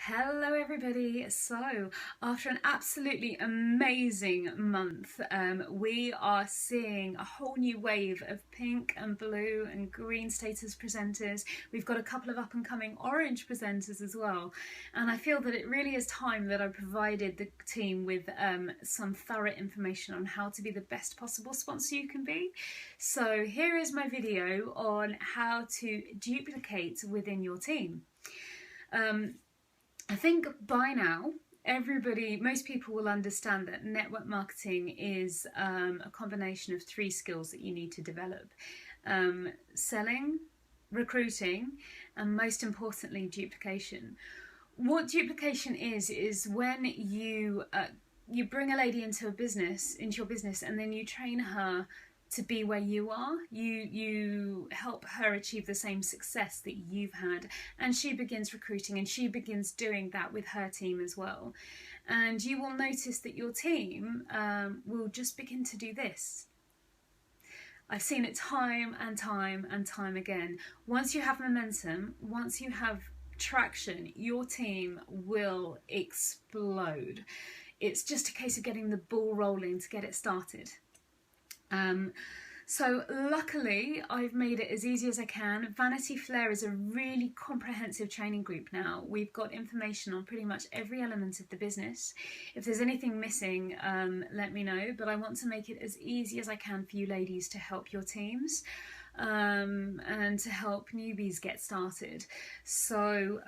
Hello everybody. So after an absolutely amazing month, we are seeing a whole new wave of pink and blue and green status presenters. We've got a couple of up and coming orange presenters as well, and I feel that it really is time that I provided the team with some thorough information on how to be the best possible sponsor you can be. So here is my video on how to duplicate within your team. I think by now, most people will understand that network marketing is a combination of three skills that you need to develop. Selling, recruiting, and most importantly, duplication. What duplication is when you bring a lady into your business, and then you train her to be where you are. You help her achieve the same success that you've had, and she begins recruiting and she begins doing that with her team as well. And you will notice that your team will just begin to do this. I've seen it time and time and time again. Once you have momentum, once you have traction, your team will explode. It's just a case of getting the ball rolling to get it started. So luckily I've made it as easy as I can. Vanity Flair is a really comprehensive training group now. We've got information on pretty much every element of the business. If there's anything missing, let me know, but I want to make it as easy as I can for you ladies to help your teams and to help newbies get started. So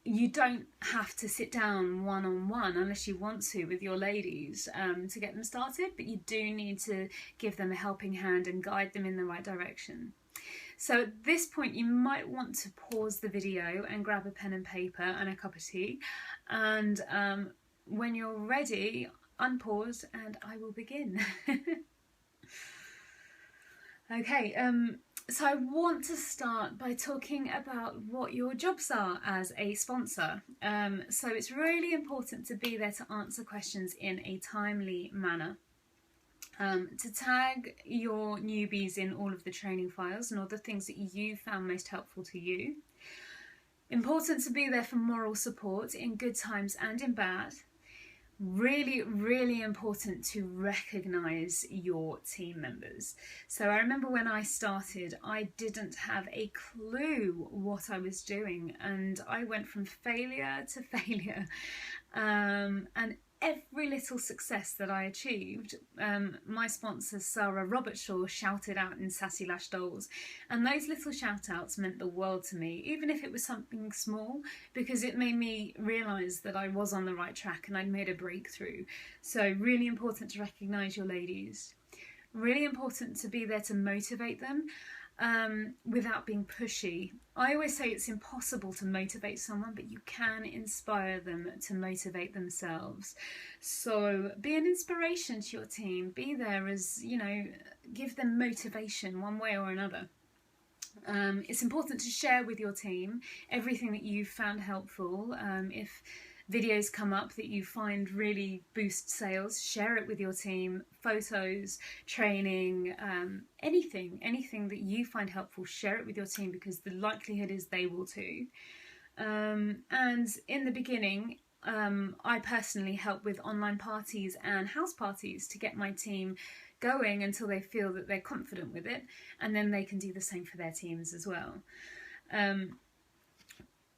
you don't have to sit down one-on-one unless you want to with your ladies to get them started, but you do need to give them a helping hand and guide them in the right direction. So at this point you might want to pause the video and grab a pen and paper and a cup of tea, and when you're ready, unpause and I will begin. Okay, so I want to start by talking about what your jobs are as a sponsor. So it's really important to be there to answer questions in a timely manner. To tag your newbies in all of the training files and all the things that you found most helpful to you. Important to be there for moral support in good times and in bad. Really, really important to recognise your team members. So I remember when I started, I didn't have a clue what I was doing, and I went from failure to failure. And every little success that I achieved, my sponsor Sarah Robertshaw shouted out in Sassy Lash Dolls, and those little shout outs meant the world to me, even if it was something small, because it made me realise that I was on the right track and I'd made a breakthrough. So really important to recognise your ladies. Really important to be there to motivate them without being pushy. I always say it's impossible to motivate someone, but you can inspire them to motivate themselves. So be an inspiration to your team. Be there as, you know, give them motivation one way or another. It's important to share with your team everything that you've found helpful. If videos come up that you find really boost sales, share it with your team. Photos, training, anything that you find helpful, share it with your team, because the likelihood is they will too. And in the beginning, I personally help with online parties and house parties to get my team going until they feel that they're confident with it, and then they can do the same for their teams as well.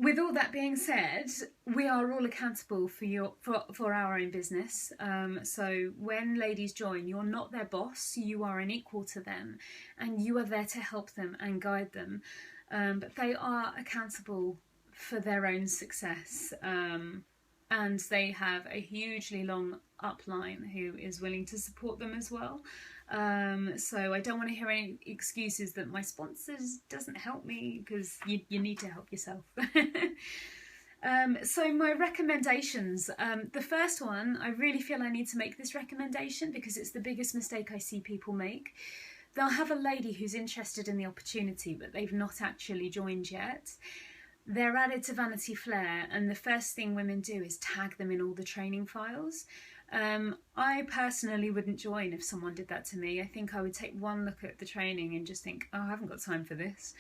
With all that being said, we are all accountable for our own business. So when ladies join, you're not their boss, you are an equal to them, and you are there to help them and guide them. But they are accountable for their own success. And they have a hugely long upline who is willing to support them as well. So I don't want to hear any excuses that my sponsors doesn't help me, because you need to help yourself. So my recommendations. The first one, I really feel I need to make this recommendation because it's the biggest mistake I see people make. They'll have a lady who's interested in the opportunity, but they've not actually joined yet. They're added to Vanity Flair, and the first thing women do is tag them in all the training files. I personally wouldn't join if someone did that to me. I think I would take one look at the training and just think, oh, I haven't got time for this.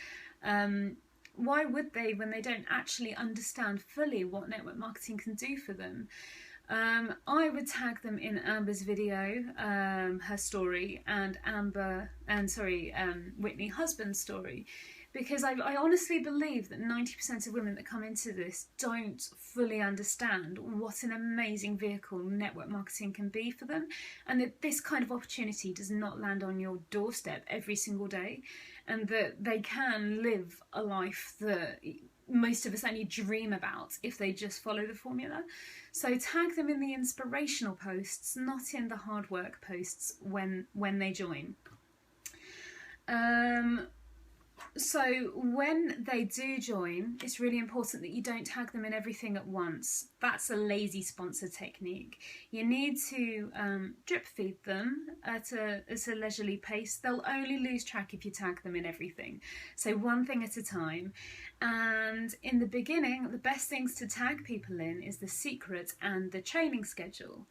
why would they when they don't actually understand fully what network marketing can do for them? I would tag them in Amber's video, her story, and Whitney husband's story, because I honestly believe that 90% of women that come into this don't fully understand what an amazing vehicle network marketing can be for them, and that this kind of opportunity does not land on your doorstep every single day, and that they can live a life that most of us only dream about if they just follow the formula. So tag them in the inspirational posts, not in the hard work posts when they join. So when they do join, it's really important that you don't tag them in everything at once. That's a lazy sponsor technique. You need to drip feed them at a leisurely pace. They'll only lose track if you tag them in everything. So one thing at a time. And in the beginning, the best things to tag people in is the secret and the training schedule.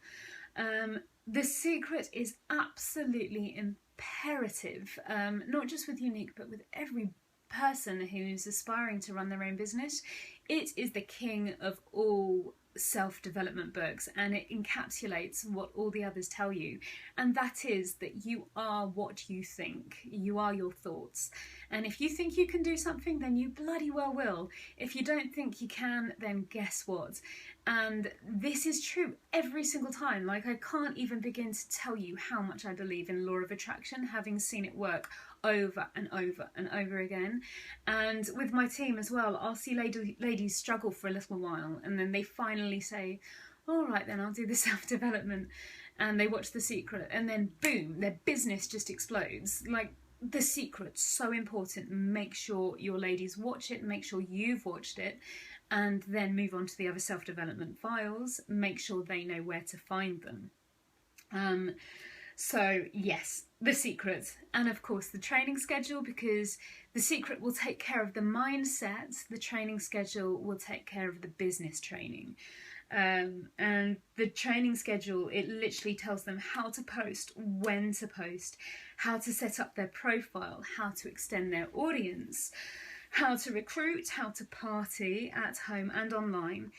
The secret is absolutely imperative, not just with Unique, but with every person who's aspiring to run their own business. It is the king of all self-development books, and it encapsulates what all the others tell you, and that is that you are what you think. You are your thoughts, and if you think you can do something, then you bloody well will. If you don't think you can, then guess what? And this is true every single time. Like, I can't even begin to tell you how much I believe in law of attraction, having seen it work over and over and over again. And with my team as well, I'll see ladies struggle for a little while, and then they finally say, all right, then I'll do the self-development, and they watch The Secret, and then boom, their business just explodes. Like, The Secret's so important. Make sure your ladies watch it, make sure you've watched it, and then move on to the other self-development files. Make sure they know where to find them. So yes, The Secret, and of course the training schedule, because The Secret will take care of the mindset, the training schedule will take care of the business training. And the training schedule, it literally tells them how to post, when to post, how to set up their profile, how to extend their audience, how to recruit, how to party at home and online,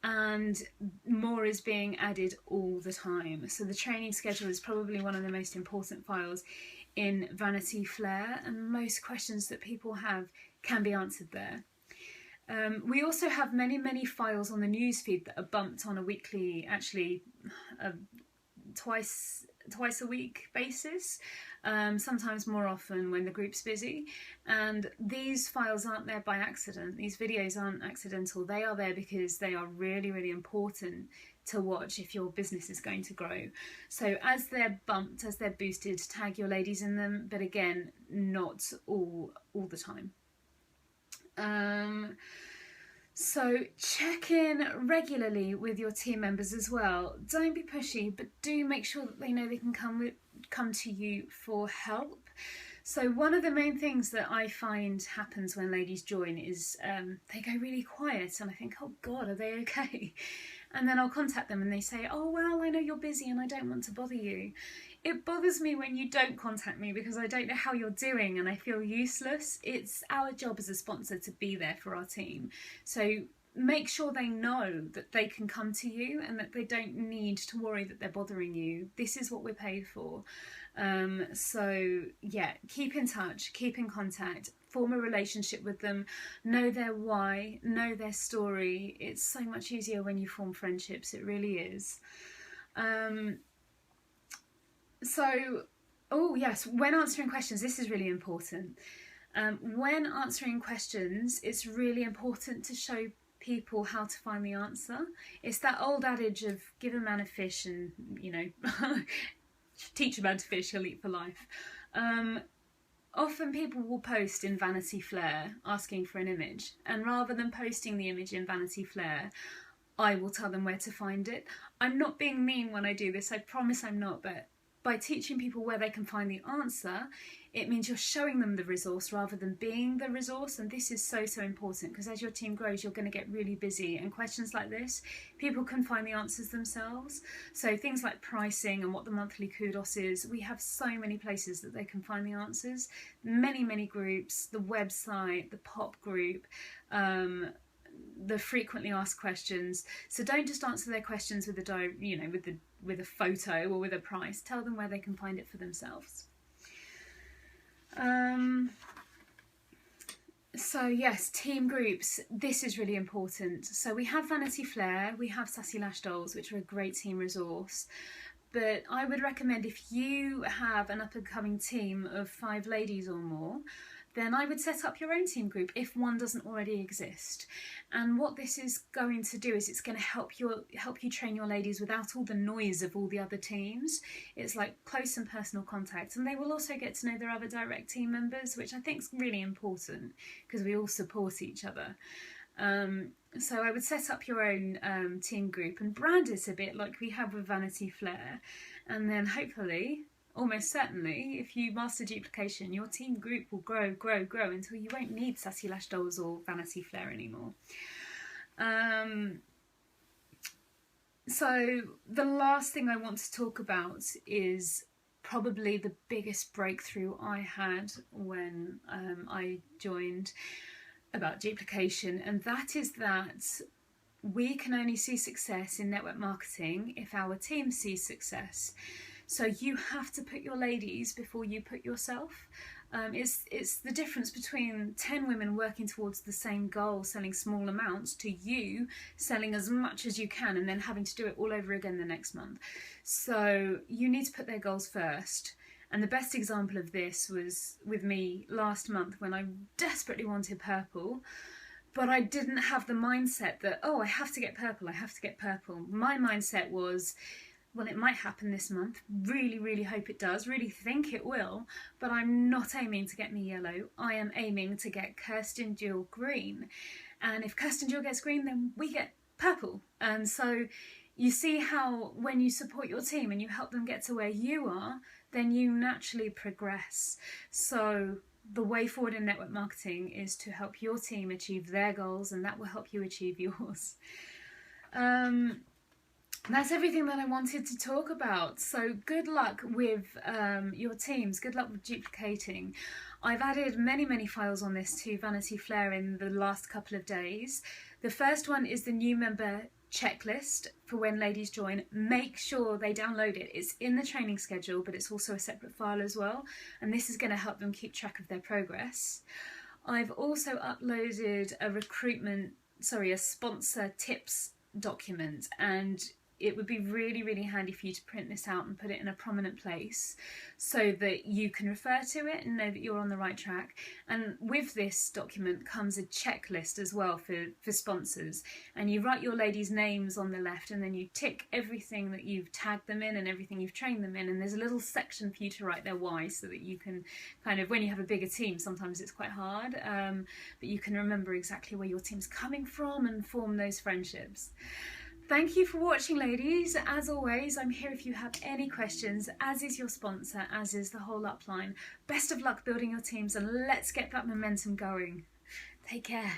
and more is being added all the time. So the training schedule is probably one of the most important files in Vanity Flair, and most questions that people have can be answered there. We also have many files on the newsfeed that are bumped on a weekly, actually twice a week basis, sometimes more often when the group's busy. And these files aren't there by accident. These videos aren't accidental. They are there because they are really important to watch if your business is going to grow. So as they're bumped, as they're boosted, tag your ladies in them, but again, not all the time. So check in regularly with your team members as well. Don't be pushy, but do make sure that they know they can come to you for help. So one of the main things that I find happens when ladies join is they go really quiet, and I think, oh God, are they okay? And then I'll contact them and they say, oh well, I know you're busy and I don't want to bother you. It bothers me when you don't contact me because I don't know how you're doing and I feel useless. It's our job as a sponsor to be there for our team. So make sure they know that they can come to you and that they don't need to worry that they're bothering you. This is what we're paid for. So yeah, keep in touch, keep in contact, form a relationship with them, know their why, know their story. It's so much easier when you form friendships, it really is. So, oh yes, when answering questions, this is really important. When answering questions, it's really important to show people how to find the answer. It's that old adage of give a man a fish and, you know, teach a man to fish, he'll eat for life. Often people will post in Vanity Flair asking for an image, and rather than posting the image in Vanity Flair, I will tell them where to find it. I'm not being mean when I do this, I promise I'm not, but by teaching people where they can find the answer, it means you're showing them the resource rather than being the resource. And this is so, so important, because as your team grows, you're going to get really busy, and questions like this, people can find the answers themselves. So things like pricing and what the monthly kudos is, we have so many places that they can find the answers. Many groups, the website, the pop group, the frequently asked questions. So don't just answer their questions with with a photo or with a price. Tell them where they can find it for themselves. So yes, team groups, this is really important. So we have Vanity Flair, we have Sassy Lash Dolls, which are a great team resource. But I would recommend, if you have an up and coming team of 5 ladies or more, then I would set up your own team group if one doesn't already exist. And what this is going to do is it's going to help you train your ladies without all the noise of all the other teams. It's like close and personal contact, and they will also get to know their other direct team members, which I think is really important because we all support each other. So I would set up your own team group and brand it a bit like we have with Vanity Flair, and then hopefully, almost certainly, if you master duplication, your team group will grow until you won't need Sassy Lash Dolls or Vanity Flair anymore. So the last thing I want to talk about is probably the biggest breakthrough I had when I joined about duplication, and that is that we can only see success in network marketing if our team sees success. So you have to put your ladies before you put yourself. It's the difference between 10 women working towards the same goal, selling small amounts, to you selling as much as you can and then having to do it all over again the next month. So you need to put their goals first. And the best example of this was with me last month when I desperately wanted purple, but I didn't have the mindset that, oh, I have to get purple, I have to get purple. My mindset was, well, it might happen this month, really hope it does, really think it will, but I'm not aiming to get me yellow, I am aiming to get Kirsten Jewel green. And if Kirsten Jewel gets green, then we get purple. And so you see how when you support your team and you help them get to where you are, then you naturally progress. So the way forward in network marketing is to help your team achieve their goals, and that will help you achieve yours. That's everything that I wanted to talk about. So good luck with your teams, good luck with duplicating. I've added many files on this to Vanity Flair in the last couple of days. The first one is the new member checklist for when ladies join. Make sure they download it. It's in the training schedule, but it's also a separate file as well, and this is going to help them keep track of their progress. I've also uploaded a sponsor tips document, and it would be really handy for you to print this out and put it in a prominent place so that you can refer to it and know that you're on the right track. And with this document comes a checklist as well for sponsors, and you write your ladies' names on the left, and then you tick everything that you've tagged them in and everything you've trained them in, and there's a little section for you to write their why, so that you can kind of, when you have a bigger team, sometimes it's quite hard, but you can remember exactly where your team's coming from and form those friendships. Thank you for watching, ladies. As always, I'm here if you have any questions, as is your sponsor, as is the whole upline. Best of luck building your teams, and let's get that momentum going. Take care.